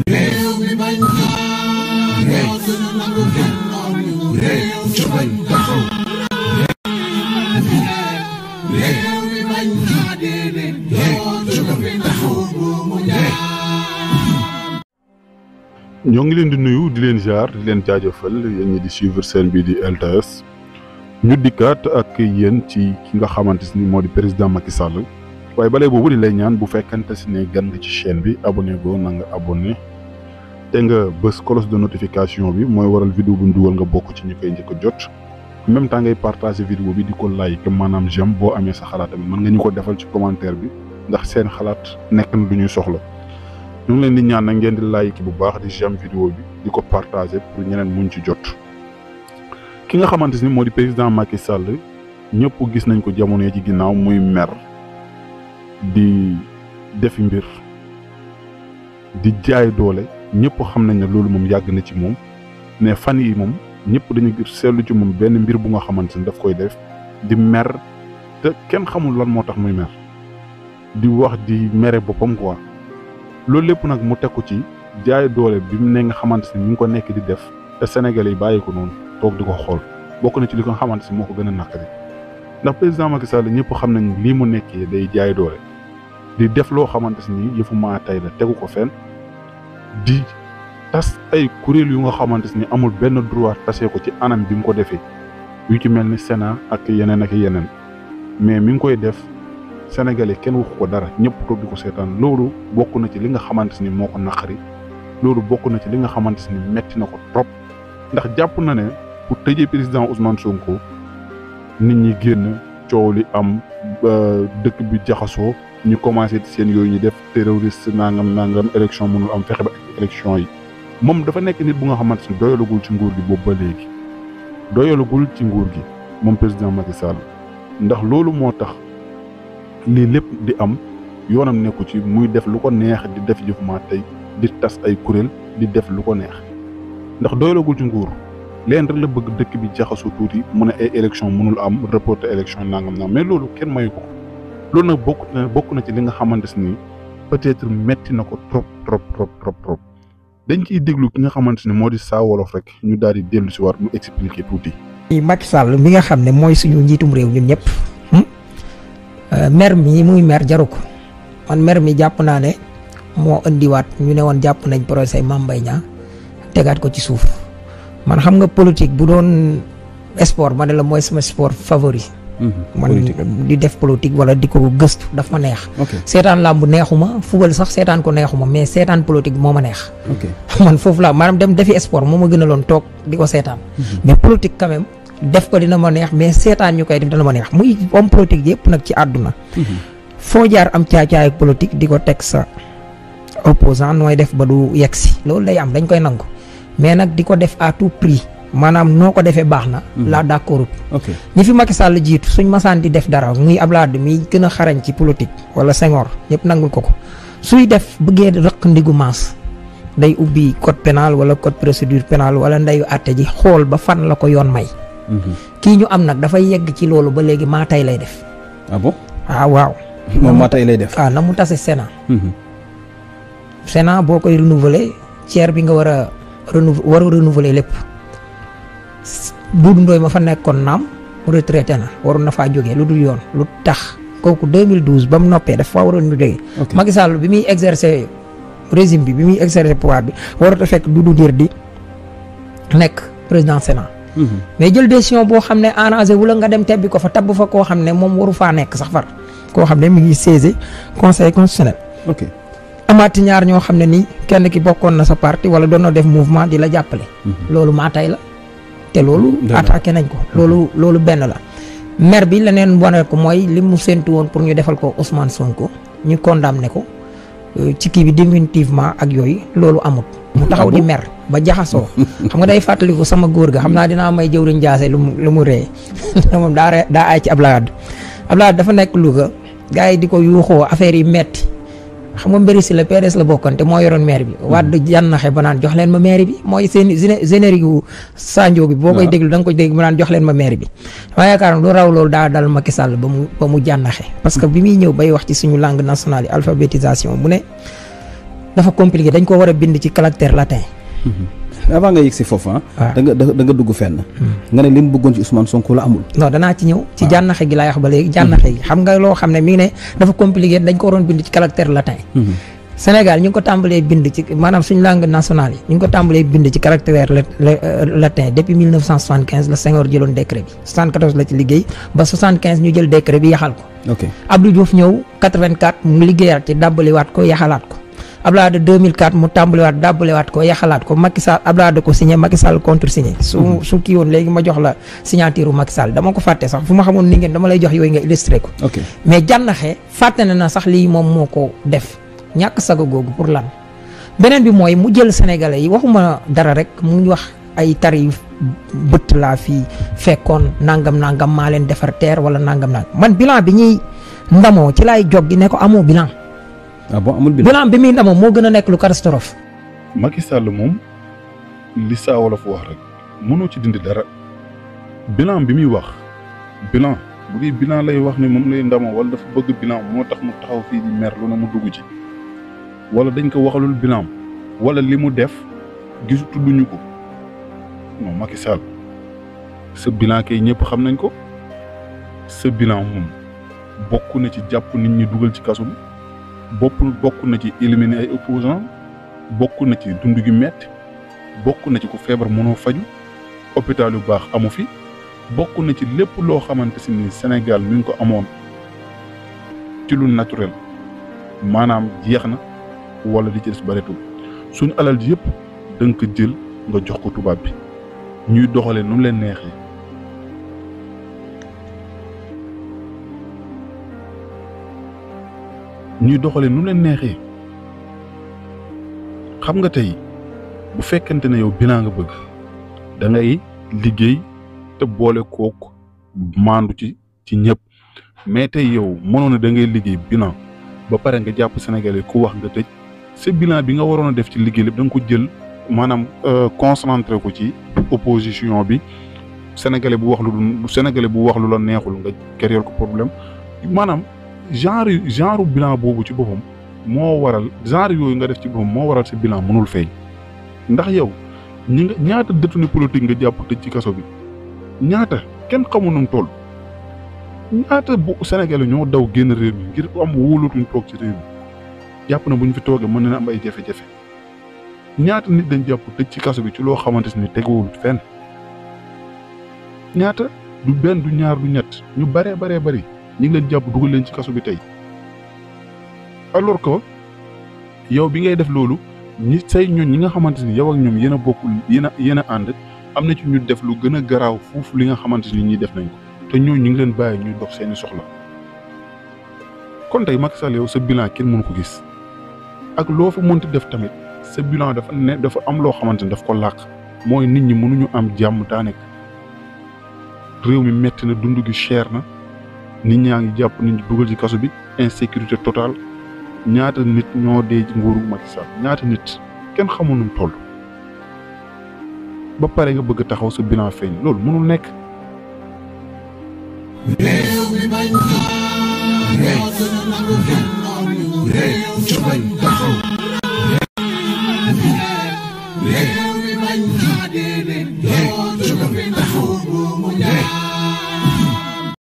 réew mi bañ réew sunu nangu réew jógal taxaw réew mi bañ réew jógal taxaw ñoo ngi leen di nuyu di leen ziar di leen jaajëfal yéen ñi di suivre seen bii di LTS ñu dikkaat ak yéen ci ki nga xamante ni moo di président Macky Sall waaye balee boobu di lay ñaan bu fekkante si ne gan nga ci chaîne bi abonné go na nga abonné te nga bës cloche de notification bi mooy waral vidéo bu ñu dugal nga bokk ci ñu koy njëkk a jot en même temps ngay partager vidéo bi di ko like maanaam j'aime boo amee sa xalaat tamit mën nga ñu ko defal ci commentaire bi ndax seen xalaat nekk na du ñuy soxla ñu ngi leen di ñaan nag ngeen di like bu baax di j'aime vidéo bi di ko partager pour ñeneen muñ ci jot ki nga xamante ni moo di président Macky Sall ñëpp gis nañ ko jamono ci ginnaaw muy mer di defi mbir di jaay doole ñëpp xam nañ ne loolu moom yàgg na ci moom mais fan yi moom ñëpp dañu seetlu ci moom benn mbir bu nga xamante ni daf koy def di mer te kenn xamul lan moo tax muy mer di wax di mere boppam quoi loolu lépp nag mu teg ko ci jaay doole bi mu ne nga xamante ni ñu ngi ko nekk di def te Sénégalais yi bàyyi ko noonu toog di ko xool bokk na ci li ko xamante ni moo ko gën a naqari ndax président Macky Sall ñëpp xam nañ lii mu nekkee day jaay doole di def loo xamante ni yëfu maa tey la tegu ko fenn di tas ay kuréel yu nga xamante ni amul benn droit tasee ko ci anam bi mu ko defee yu ci mel ni Sénat ak yeneen mais mi ngi koy def Sénégalais kenn waxu ko dara ñëpp toog di ko seetaan loolu bokk na ci li nga xamante ni moo ko naqari loolu bokk na ci li nga xamante ni metti na ko trop ndax jàpp na ne pour tëjee président Ousmane Sonko nit ñi génn coow li am dëkk bi jaxasoo ñu commencé seen yooyu ñu def terroriste nangam élection mënul am fexe ba élection yi moom dafa nekk nit bu nga xamante ni doyalagul ci nguur gi boobu ba léegi doyalagul ci nguur gi moom président Macky Sall ndax loolu moo tax lii lépp di am yoonam nekku ci muy def lu ko neex di def jëfuma tey di tas ay kuréel di def lu ko neex ndax doyalagul ci nguur leen rek la bëgg dëkk bi jaxasoo tuuti mu ne ay élection mënul am reporter élection nangam mais loolu kenn mayu ko loolu nag bokk na ci li nga xamante ni peut-être metti na ko trop dañ ciy déglu ki nga xamante ni moo di Saa Wolof rek ñu daal di dellu si war mu expliquer tuuti. Macky Sall mi nga xam ne mooy suñu njiitum réew ñun ñëpp mer mi muy mer jaru ko man mer mi jàpp naa ne moo indiwaat ñu ne woon jàpp nañ procès Mame Mbaye Niang tegaat ko ci suuf man xam nga politique bu doon sport ma ne la mooy sama sport favori. man di def politique wala di ko gëstu daf ma neex. seetaan làmb neexuma football sax seetaan ko neexuma mais seetaan politique moo ma neex. man foofu la maanaam dem defi sport moo ma gënaloon toog di ko seetaan. mais politique quand même def ko dina ma neex mais seetaan ñu koy def dina ma neex muy homme politique yëpp nag ci àdduna. foo jaar am caacaay politique di ko teg sa opposant nooy def ba du yegsi loolu day am dañ koy nangu mais nag di ko def à tout prix. maanaam noo ko defee baax na. laa d'accord. ñi fi Macky Sall jiitu suñ masaan di def dara muy Abdoulaye Wade mi gën a xarañ ci politique wala Senghor ñëpp nangul ko suy def bëggee rëq ndigu maas day ubbi code pénal wala code procédure pénale wala ndeyu àtte ji xool ba fan la ko yoon may. kii ñu am nag dafay yegg ci loolu ba léegi maa tey lay def. ah bon waaw. moom maa tey lay def. na mu tase Sénat. Sénat boo koy renouveler tiers bi nga war a renouveler lépp. Doudou Ndoye ma fa nekkoon naam retraité na waroon na faa jógee lu dul yoon lu tax kooku 2012 ba mu noppee dafa waroon ñu jógee. Macky Sall bi muy exercer régime bi muy exercer pouvoir bi warut a fekk Doudou Ndir di nekk président Sénat. mais jël décision boo xam ne arrangé wu la nga dem tebbi ko fa tabb fa koo xam ne moom waru faa nekk sax far koo xam ne mi ngi siégé conseil constitutionnel. amaati ñaar ñoo xam ne nii kenn ki bokkoon na sa parti wala doon na def mouvement di la jàppale. loolu maa tey la. te loolu attaqué nañ ko loolu benn la maire bi leneen wane ko mooy li mu séntu woon pour ñu defal ko Ousmane Sonko ñu condamné ko ci kii bi définitivement ak yooyu loolu amut mu taxaw di mer ba jaxasoo xam nga day fàttaliku sama góor ga xam naa dinaa may jëwriñ jaase lu mu ree moom daa ay ci Abdoulaye Wade dafa nekk Louga gars yi di ko yuuxoo affaire yi metti xam nga mbiri si la PDS la bokkoon te moo yoroon maire bi Wade jànnaxe ba naan jox leen ma maire bi mooy seen générique gu Sanjo bi boo koy déglu da nga ko dégg mu naan jox leen ma maire bi ma yaakaar lu raw loolu daa dal Macky Sall ba mu jànnaxe parce que bi muy ñëw bay wax ci suñu langue nationale yi alphabétisation bu ne dafa compliqué dañ ko war a bind ci caractère latin. avant nga yegg si foofu da nga dugg fenn. nga ne li mu bëggoon ci Ousmane Sonko la amul. non danaa ci ñëw. ci jànnaxe gi laay wax ba léegi jànnaxe gi xam nga loo xam ne mi ngi ne dafa compliqué dañ ko waroon bind ci caractère latin. Sénégal ñu ngi ko tàmbalee bind ci maanaam suñu langue nationale yi ñu ngi ko tàmbalee bind ci caractère latin depuis 1975 la Senghor jëloon décret bi 74 la ci liggéey ba 75 ñu jël décret bi yaxal ko. ok Abdou Diouf ñëw 84 mu liggéeyaat ci dàbbaliwaat ko yaxalaat ko. Abdoulaye Wade 2004 mu tàmbaliwaat dàbbaliwaat ko yaxalaat ko Macky Sall Abdoulaye Wade ko signé Macky Sall contre signé. su kii woon léegi ma jox la signature Macky Sall dama ko fàtte sax fu ma xamoon ni ngeen dama lay jox yooyu nga illustré ko. ok mais jànnaxe fàtte na sax lii moom moo ko def. ñàkk sago googu pour lan beneen bi mooy mu jël sénégalais yi waxuma dara rek mu ngi wax ay tarif bët laa fii fekkoon nangam maa leen defar teer wala nangam man bilan bi ñuy ndamoo ci laay jog gi ne ko amoo bilan. ah bon amul bilan bi muy ndamoo moo gën a nekk lu catastrophe. Macky Sall moom li saa wolof wax rek mënoo ci dindi dara bilan bi muy wax bilan bu dee bilan lay wax ne moom lay ndamoo wala dafa bëgg bilan moo tax mu taxaw fii di mer lu na mu dugg ci. wala dañ ko waxalul bilan wala li mu def gisu tudduñu ko non Macky Sall sa bilan kay ñëpp xam nañ ko sa bilan moom bokk na ci jàpp nit ñi dugal ci kaso bi bokk na ci éliminer ay opposants bokk na ci dund gi metti bokk na ci ku feebar mënoo faju hôpital yu baax amu fi bokk na ci lépp loo xamante si ni Sénégal mi ngi ko amoon ci lu naturel maanaam jeex na wala li ci des bareetul suñu alal ji yëpp da nga ko jël nga jox ko tubaab bi ñuy doxalee nu mu leen neexee xam nga tey bu fekkente ne yow bilan nga bëgg da ngay liggéey te boole kook maandu ci ñëpp mais tey yow mënoon na da ngay liggéey bilan ba pare nga jàpp Sénégalais ku wax nga tëj. ce bilan bi nga waroon a def ci liggéey lépp da nga ko jël maanaam concentré ko ci opposition bi sénégalais bu wax lu la neexul nga créer ko problème maanaam genre bilan boobu ci boppam moo waral genre yooyu nga def ci boppam moo waral sa bilan mënul feeñ ndax yow ñaata détenu politique nga jàpp tëj ci kaso bi ñaata kenn xamul nu mu toll ñaata bu sénégalais ñoo daw génn réew mi ngir am wóolatuñ toog ci réew mi jàpp na bu ñu fi toogee mën na am ay jafe-jafe ñaata nit dañ jàpp tëj ci kaso bi ci loo xamante ni teguwul fenn ñaata du benn du ñaar du ñett ñu baree bari ñu ngi leen jàpp dugal leen ci kaso bi tey alors que yow bi ngay def loolu ñi say ñooñ ñi nga xamante ni yow ak ñoom yéen a bokkul yéen a ànd am na ci ñu def lu gën a garaaw fuuf li nga xamante ni ñi def nañ ko te ñooñ ñu ngi leen bàyyi ñuy dox seeni soxla kon tey Macky Sall yow sa bilan kenn mënu ko gis. ak loo fa mënti def tamit sa bilan dafa am loo xamante ni daf ko làq mooy nit ñi mënuñu am jàmm daanaka réew mi metti na dund gi cher na nit ñaa ngi jàpp nit ñi dugal ci kaso bi insécurité totale ñaata nit ñoo dee ci nguuru Macky Sall ñaata nit kenn xamul nu mu toll ba pare nga bëgg taxaw sa bilan feeñ loolu mënul nekk. Hey,